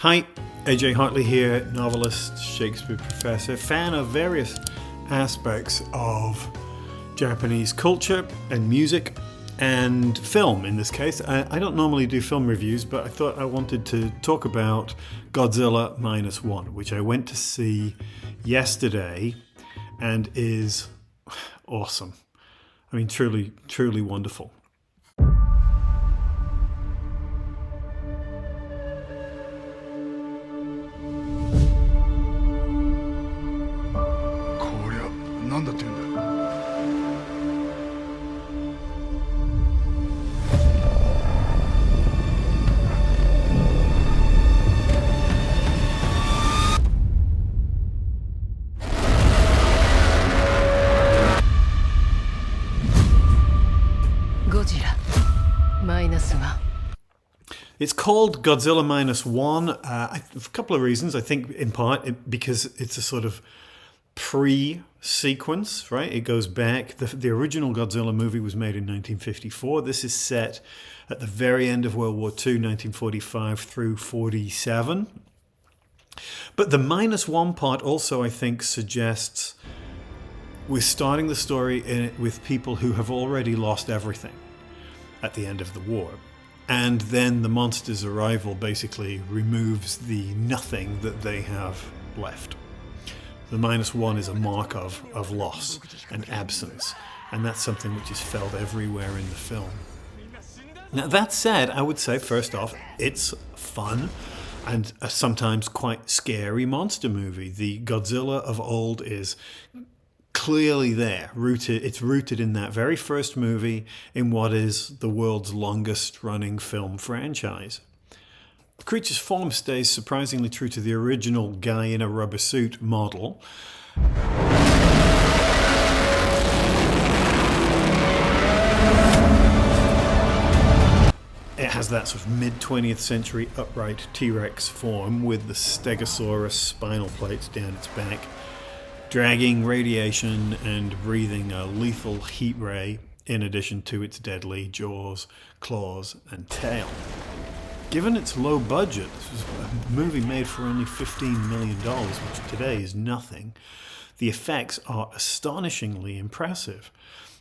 Hi, AJ Hartley here, novelist, Shakespeare professor, fan of various aspects of Japanese culture and music and film in this case. I don't normally do film reviews, but I thought I wanted to talk about Godzilla Minus One, which I went to see yesterday and is awesome. I mean, truly, truly wonderful. なんだって言うんだ。ゴジラ Minus One. It's called Godzilla Minus One for a couple of reasons. I think in part because it's a sort of pre-sequence, right? It goes back. The original Godzilla movie was made in 1954. This is set at the very end of World War II, 1945 through 47. But the minus one part also, I think, suggests we're starting the story with people who have already lost everything at the end of the war. And then the monster's arrival basically removes the nothing that they have left. The minus one is a mark of loss and absence, and that's something which is felt everywhere in the film. Now, that said, I would say, first off, it's fun and a sometimes quite scary monster movie. The Godzilla of old is clearly there, it's rooted in that very first movie in what is the world's longest running film franchise. The creature's form stays surprisingly true to the original guy in a rubber suit model. It has that sort of mid-20th century upright T-Rex form with the Stegosaurus spinal plates down its back, dragging radiation and breathing a lethal heat ray in addition to its deadly jaws, claws, and tail. Given its low budget, this was a movie made for only $15 million, which today is nothing, the effects are astonishingly impressive.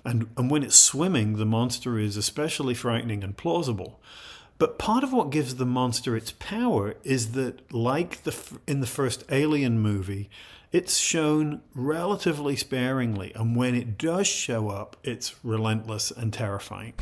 And when it's swimming, the monster is especially frightening and plausible. But part of what gives the monster its power is that, like in the first Alien movie, it's shown relatively sparingly, and when it does show up, it's relentless and terrifying.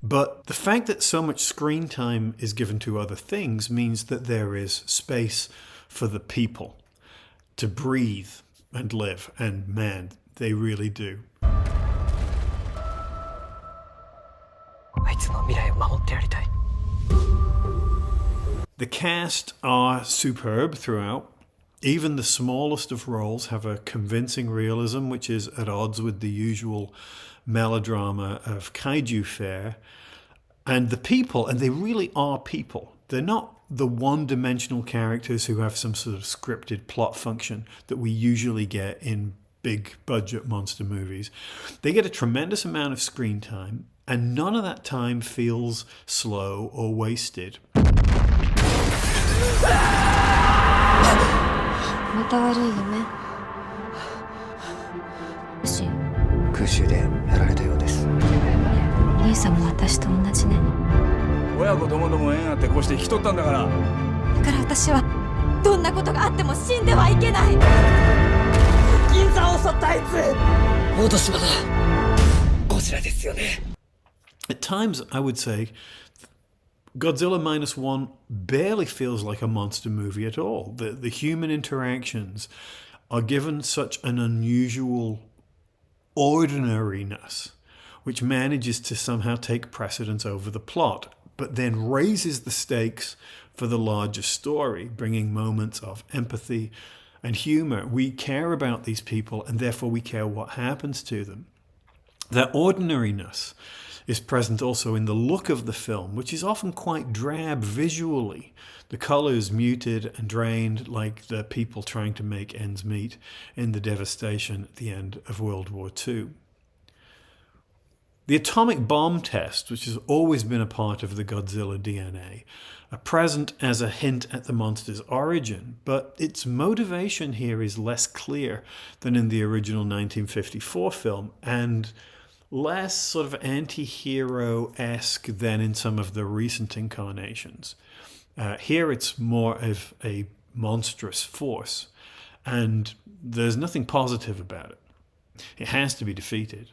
But the fact that so much screen time is given to other things means that there is space for the people to breathe and live, and man, they really do. The cast are superb throughout. Even the smallest of roles have a convincing realism which is at odds with the usual melodrama of kaiju fare. And the people, and they really are people, they're not the one-dimensional characters who have some sort of scripted plot function that we usually get in big budget monster movies. They get a tremendous amount of screen time, and none of that time feels slow or wasted. また悪い夢。空襲でやられたようです。兄さんも私と同じね。親子ともども縁あってこうして引き取ったんだから。だから私はどんなことがあっても死んではいけない。銀座を襲ったあいつ。大戸島だ。ゴジラですよね。At times, I would say, Godzilla Minus One barely feels like a monster movie at all. The human interactions are given such an unusual ordinariness, which manages to somehow take precedence over the plot, but then raises the stakes for the larger story, bringing moments of empathy and humor. We care about these people, and therefore we care what happens to them. Their ordinariness is present also in the look of the film, which is often quite drab visually. The colours muted and drained like the people trying to make ends meet in the devastation at the end of World War II. The atomic bomb test, which has always been a part of the Godzilla DNA, are present as a hint at the monster's origin, but its motivation here is less clear than in the original 1954 film, and less sort of anti-hero-esque than in some of the recent incarnations. Here it's more of a monstrous force, and there's nothing positive about it. It has to be defeated.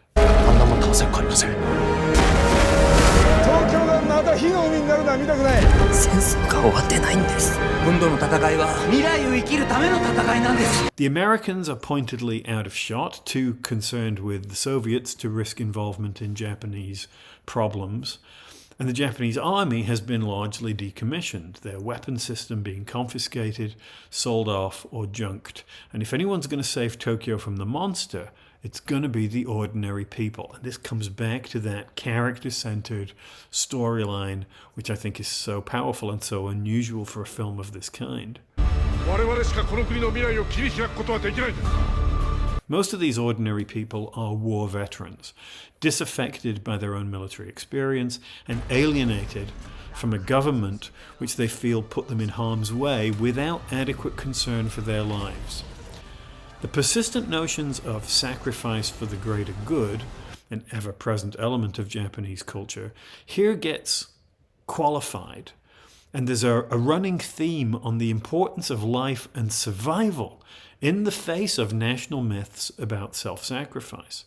東京がまた火の海になるのは見たくない。戦争が終わってないんです。今度の戦いは未来を生きるための戦いなんです。 The Americans are pointedly out of shot, too concerned with the Soviets to risk involvement in Japanese problems. And the Japanese army has been largely decommissioned, their weapon system being confiscated, sold off, or junked. And if anyone's going to save Tokyo from the monster, it's going to be the ordinary people. And this comes back to that character-centered storyline, which I think is so powerful and so unusual for a film of this kind. Most of these ordinary people are war veterans, disaffected by their own military experience and alienated from a government which they feel put them in harm's way without adequate concern for their lives. The persistent notions of sacrifice for the greater good, an ever-present element of Japanese culture, here gets qualified. And there's a running theme on the importance of life and survival in the face of national myths about self-sacrifice.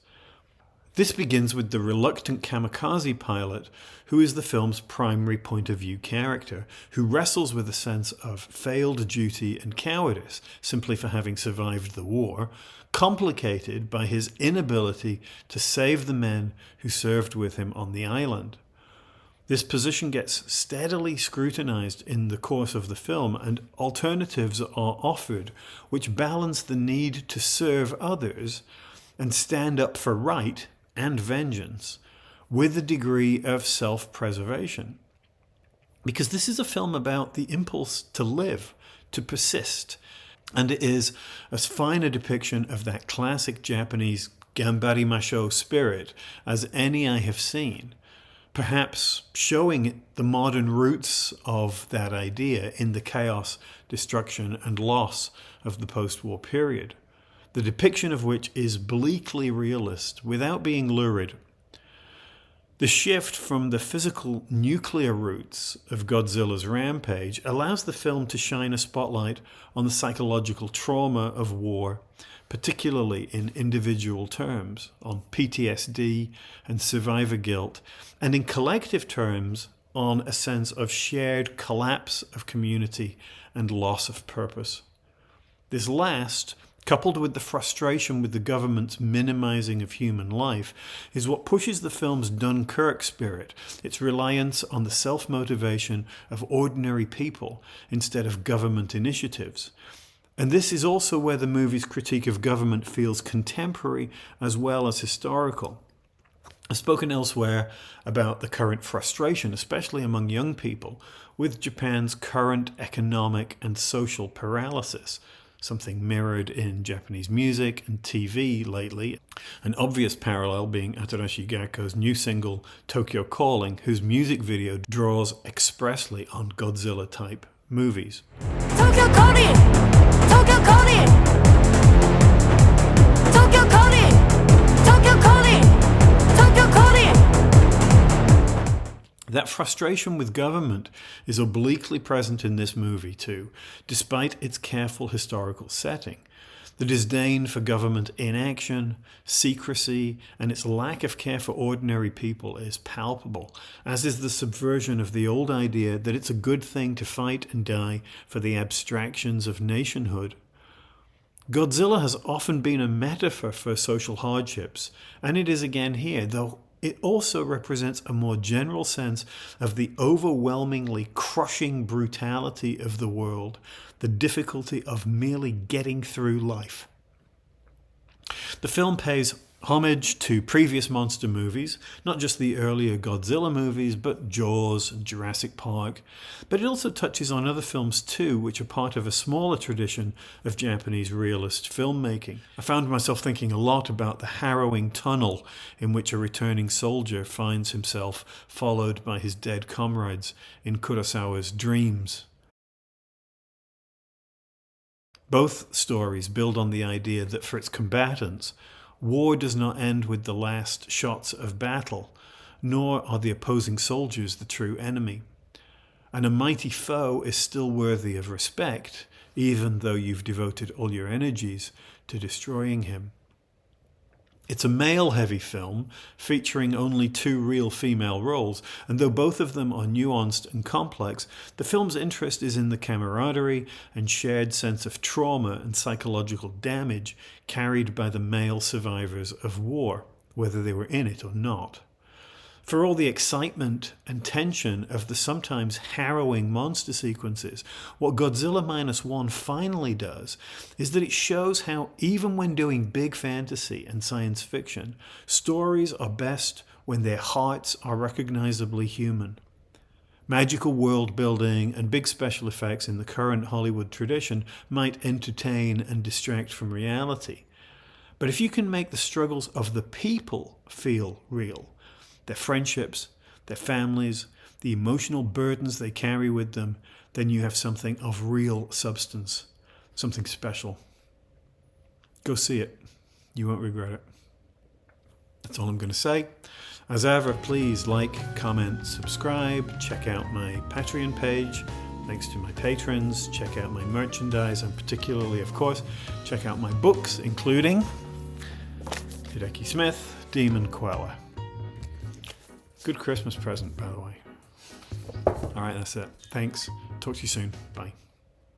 This begins with the reluctant kamikaze pilot, who is the film's primary point of view character, who wrestles with a sense of failed duty and cowardice simply for having survived the war, complicated by his inability to save the men who served with him on the island. This position gets steadily scrutinized in the course of the film, and alternatives are offered which balance the need to serve others and stand up for right and vengeance with a degree of self-preservation. Because this is a film about the impulse to live, to persist, and it is as fine a depiction of that classic Japanese ganbarimashou spirit as any I have seen, perhaps showing the modern roots of that idea in the chaos, destruction, and loss of the post-war period, the depiction of which is bleakly realist without being lurid. The shift from the physical nuclear roots of Godzilla's rampage allows the film to shine a spotlight on the psychological trauma of war, particularly in individual terms, on PTSD and survivor guilt, and in collective terms on a sense of shared collapse of community and loss of purpose. This last, coupled with the frustration with the government's minimizing of human life, is what pushes the film's Dunkirk spirit, its reliance on the self-motivation of ordinary people instead of government initiatives. And this is also where the movie's critique of government feels contemporary as well as historical. I've spoken elsewhere about the current frustration, especially among young people, with Japan's current economic and social paralysis, something mirrored in Japanese music and TV lately. An obvious parallel being Atarashi Gakko's new single, Tokyo Calling, whose music video draws expressly on Godzilla-type movies. Tokyo Calling! Tokyo Calling! Tokyo Calling! Tokyo Calling! Tokyo Calling! That frustration with government is obliquely present in this movie too, despite its careful historical setting. The disdain for government inaction, secrecy, and its lack of care for ordinary people is palpable, as is the subversion of the old idea that it's a good thing to fight and die for the abstractions of nationhood. Godzilla has often been a metaphor for social hardships, and it is again here, though it also represents a more general sense of the overwhelmingly crushing brutality of the world, the difficulty of merely getting through life. The film pays homage to previous monster movies, not just the earlier Godzilla movies, but Jaws and Jurassic Park. But it also touches on other films too, which are part of a smaller tradition of Japanese realist filmmaking. I found myself thinking a lot about the harrowing tunnel in which a returning soldier finds himself, followed by his dead comrades in Kurosawa's Dreams. Both stories build on the idea that for its combatants, war does not end with the last shots of battle, nor are the opposing soldiers the true enemy. And a mighty foe is still worthy of respect, even though you've devoted all your energies to destroying him. It's a male-heavy film featuring only 2 real female roles, and though both of them are nuanced and complex, the film's interest is in the camaraderie and shared sense of trauma and psychological damage carried by the male survivors of war, whether they were in it or not. For all the excitement and tension of the sometimes harrowing monster sequences, what Godzilla Minus One finally does is that it shows how, even when doing big fantasy and science fiction, stories are best when their hearts are recognizably human. Magical world building and big special effects in the current Hollywood tradition might entertain and distract from reality. But if you can make the struggles of the people feel real, their friendships, their families, the emotional burdens they carry with them, then you have something of real substance, something special. Go see it. You won't regret it. That's all I'm going to say. As ever, please like, comment, subscribe, check out my Patreon page. Thanks to my patrons. Check out my merchandise, and particularly, of course, check out my books, including Hideki Smith, Demon Queller. Good Christmas present, by the way. All right, that's it. Thanks. Talk to you soon. Bye.